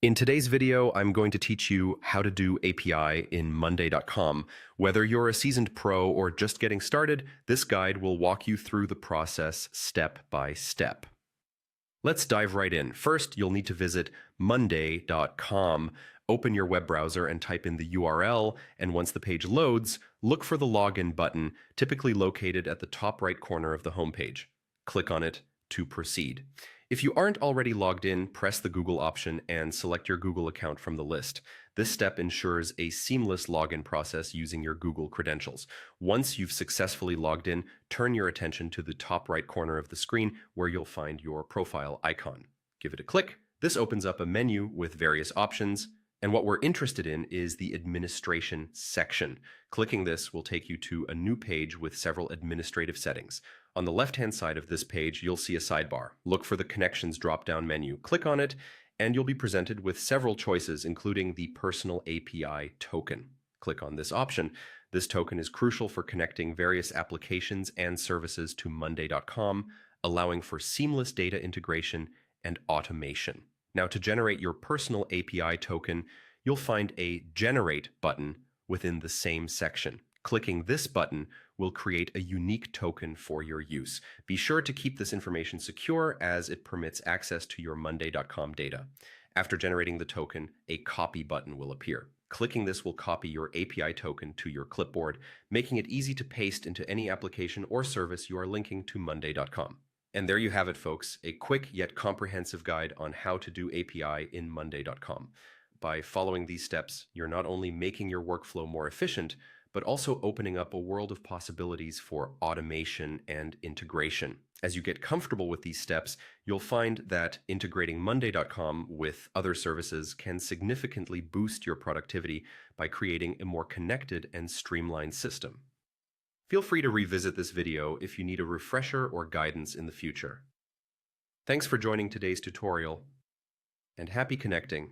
In today's video, I'm going to teach you how to do API in Monday.com. Whether you're a seasoned pro or just getting started, this guide will walk you through the process step by step. Let's dive right in. First, you'll need to visit Monday.com, open your web browser and type in the URL, and once the page loads, look for the login button, typically located at the top right corner of the homepage. Click on it to proceed. If you aren't already logged in, press the Google option and select your Google account from the list. This step ensures a seamless login process using your Google credentials. Once you've successfully logged in, turn your attention to the top right corner of the screen where you'll find your profile icon. Give it a click. This opens up a menu with various options, and what we're interested in is the administration section. Clicking this will take you to a new page with several administrative settings. On the left-hand side of this page, you'll see a sidebar. Look for the Connections drop-down menu. Click on it, and you'll be presented with several choices, including the Personal API token. Click on this option. This token is crucial for connecting various applications and services to Monday.com, allowing for seamless data integration and automation. Now, to generate your personal API token, you'll find a Generate button within the same section. Clicking this button will create a unique token for your use. Be sure to keep this information secure as it permits access to your Monday.com data. After generating the token, a Copy button will appear. Clicking this will copy your API token to your clipboard, making it easy to paste into any application or service you are linking to Monday.com. And there you have it, folks, a quick yet comprehensive guide on how to do API in Monday.com. By following these steps, you're not only making your workflow more efficient, but also opening up a world of possibilities for automation and integration. As you get comfortable with these steps, you'll find that integrating Monday.com with other services can significantly boost your productivity by creating a more connected and streamlined system. Feel free to revisit this video if you need a refresher or guidance in the future. Thanks for joining today's tutorial, and happy connecting.